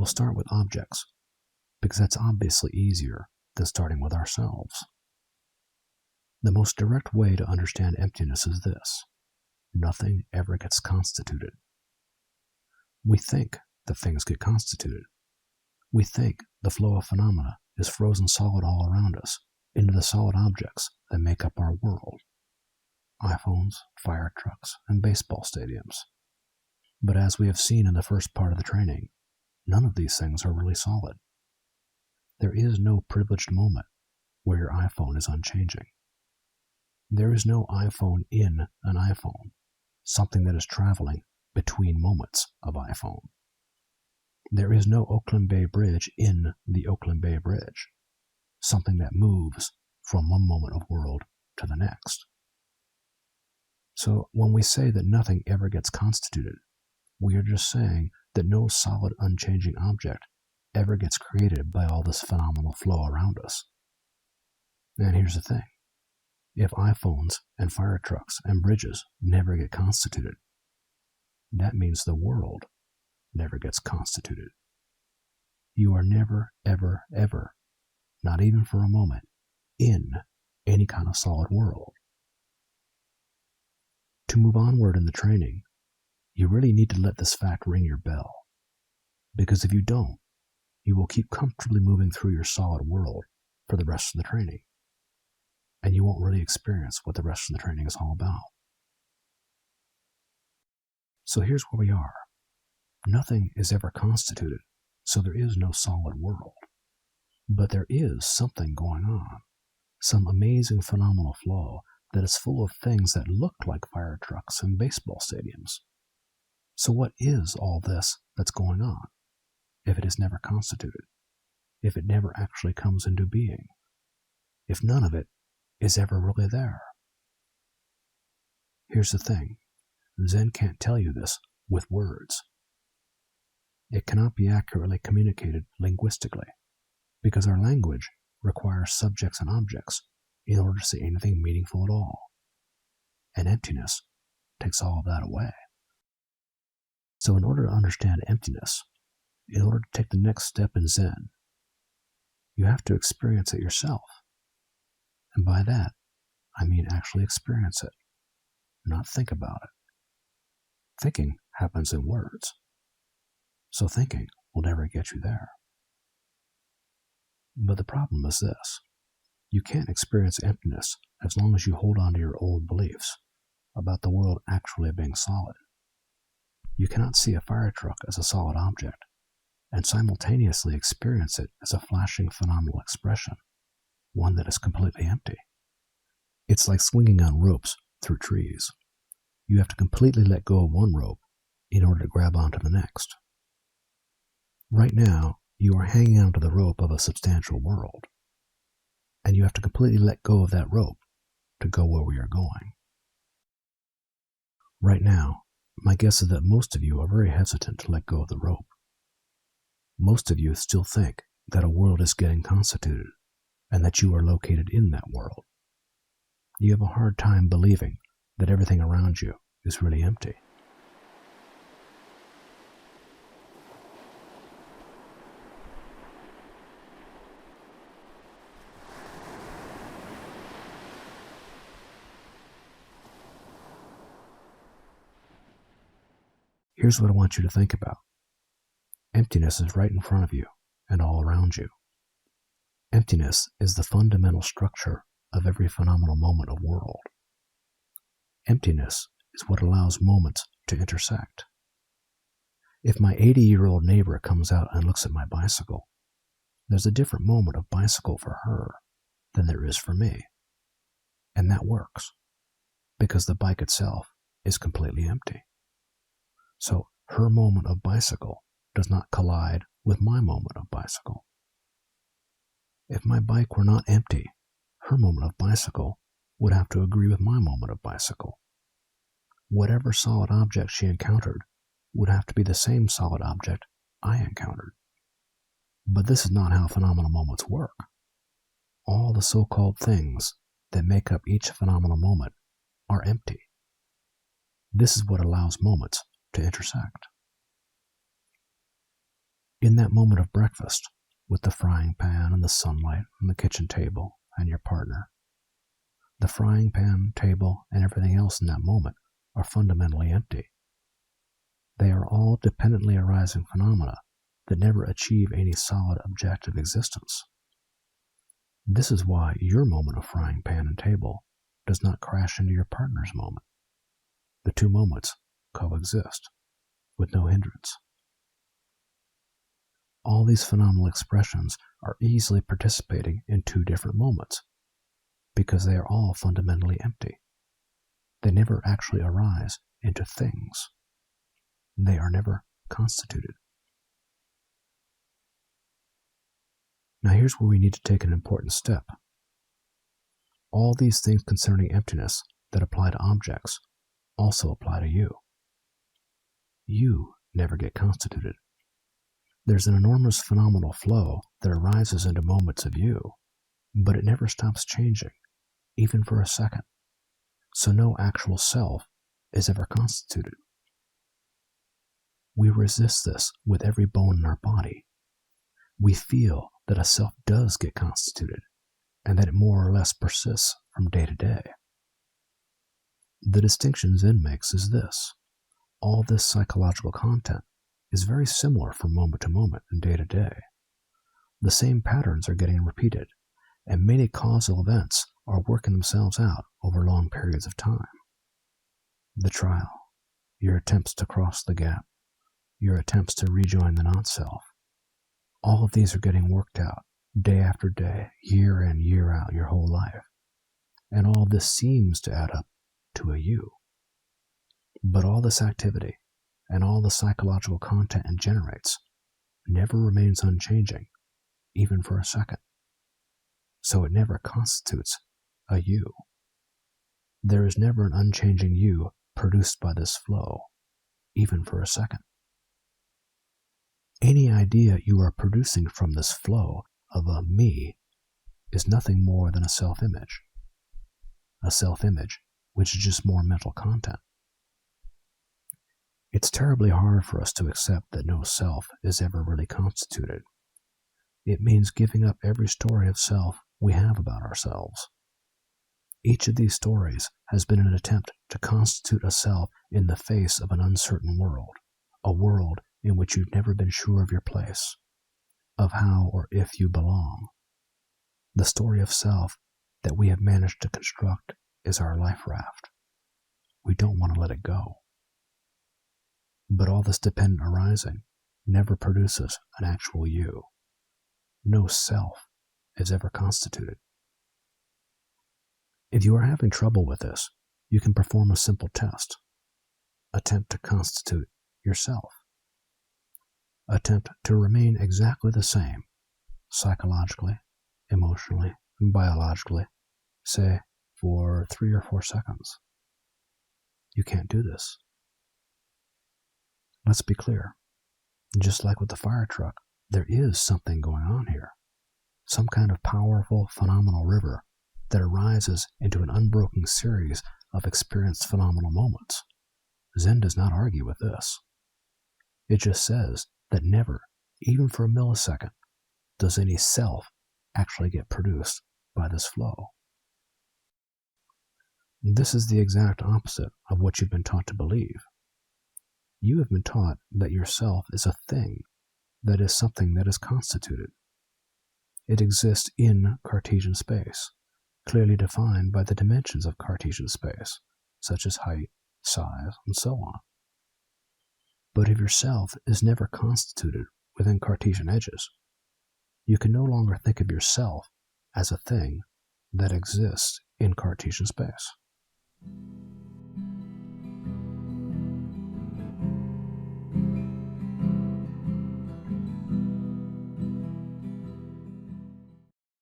will start with objects, because that's obviously easier than starting with ourselves. The most direct way to understand emptiness is this: nothing ever gets constituted. We think that things get constituted. We think the flow of phenomena is frozen solid all around us into the solid objects that make up our world: iPhones, fire trucks, and baseball stadiums. But as we have seen in the first part of the training, none of these things are really solid. There is no privileged moment where your iPhone is unchanging. There is no iPhone in an iPhone, something that is traveling between moments of iPhone. There is no Oakland Bay Bridge in the Oakland Bay Bridge, something that moves from one moment of world to the next. So when we say that nothing ever gets constituted, we are just saying that no solid, unchanging object ever gets created by all this phenomenal flow around us. And here's the thing: if iPhones and fire trucks and bridges never get constituted, that means the world never gets constituted. You are never, ever, ever, not even for a moment, in any kind of solid world. To move onward in the training, you really need to let this fact ring your bell. Because if you don't, you will keep comfortably moving through your solid world for the rest of the training, and you won't really experience what the rest of the training is all about. So here's where we are. Nothing is ever constituted, so there is no solid world. But there is something going on, some amazing phenomenal flow that is full of things that look like fire trucks and baseball stadiums. So what is all this that's going on, if it is never constituted, if it never actually comes into being, if none of it is ever really there? Here's the thing: Zen can't tell you this with words. It cannot be accurately communicated linguistically, because our language requires subjects and objects in order to say anything meaningful at all. And emptiness takes all of that away. So in order to understand emptiness, in order to take the next step in Zen, you have to experience it yourself. And by that, I mean actually experience it, not think about it. Thinking happens in words, so thinking will never get you there. But the problem is this: you can't experience emptiness as long as you hold on to your old beliefs about the world actually being solid. You cannot see a fire truck as a solid object and simultaneously experience it as a flashing phenomenal expression, one that is completely empty. It's like swinging on ropes through trees. You have to completely let go of one rope in order to grab onto the next. Right now, you are hanging onto the rope of a substantial world, and you have to completely let go of that rope to go where we are going. Right now, my guess is that most of you are very hesitant to let go of the rope. Most of you still think that a world is getting constituted and that you are located in that world. You have a hard time believing that everything around you is really empty. Here's what I want you to think about. Emptiness is right in front of you and all around you. Emptiness is the fundamental structure of every phenomenal moment of world. Emptiness is what allows moments to intersect. If my 80-year-old neighbor comes out and looks at my bicycle, there's a different moment of bicycle for her than there is for me. And that works, because the bike itself is completely empty. So her moment of bicycle does not collide with my moment of bicycle. If my bike were not empty, her moment of bicycle would have to agree with my moment of bicycle. Whatever solid object she encountered would have to be the same solid object I encountered. But this is not how phenomenal moments work. All the so-called things that make up each phenomenal moment are empty. This is what allows moments to intersect. In that moment of breakfast, with the frying pan and the sunlight and the kitchen table and your partner, the frying pan, table, and everything else in that moment are fundamentally empty. They are all dependently arising phenomena that never achieve any solid objective existence. This is why your moment of frying pan and table does not crash into your partner's moment. The two moments coexist with no hindrance. All these phenomenal expressions are easily participating in two different moments because they are all fundamentally empty. They never actually arise into things. They are never constituted. Now here's where we need to take an important step. All these things concerning emptiness that apply to objects also apply to you. You never get constituted. There's an enormous phenomenal flow that arises into moments of you, but it never stops changing, even for a second. So no actual self is ever constituted. We resist this with every bone in our body. We feel that a self does get constituted, and that it more or less persists from day to day. The distinction Zen makes is this. All this psychological content is very similar from moment to moment and day to day. The same patterns are getting repeated, and many causal events are working themselves out over long periods of time. The trial, your attempts to cross the gap, your attempts to rejoin the not-self, all of these are getting worked out day after day, year in, year out, your whole life. And all of this seems to add up to a you. But all this activity and all the psychological content it generates never remains unchanging, even for a second. So it never constitutes a you. There is never an unchanging you produced by this flow, even for a second. Any idea you are producing from this flow of a me is nothing more than a self-image. A self-image which is just more mental content. It's terribly hard for us to accept that no self is ever really constituted. It means giving up every story of self we have about ourselves. Each of these stories has been an attempt to constitute a self in the face of an uncertain world, a world in which you've never been sure of your place, of how or if you belong. The story of self that we have managed to construct is our life raft. We don't want to let it go. But all this dependent arising never produces an actual you. No self is ever constituted. If you are having trouble with this, you can perform a simple test. Attempt to constitute yourself. Attempt to remain exactly the same, psychologically, emotionally, and biologically, say, for 3 or 4 seconds. You can't do this. Let's be clear. Just like with the fire truck, there is something going on here. Some kind of powerful, phenomenal river that arises into an unbroken series of experienced phenomenal moments. Zen does not argue with this. It just says that never, even for a millisecond, does any self actually get produced by this flow. This is the exact opposite of what you've been taught to believe. You have been taught that yourself is a thing, that is something that is constituted. It exists in Cartesian space, clearly defined by the dimensions of Cartesian space, such as height, size, and so on. But if yourself is never constituted within Cartesian edges, you can no longer think of yourself as a thing that exists in Cartesian space.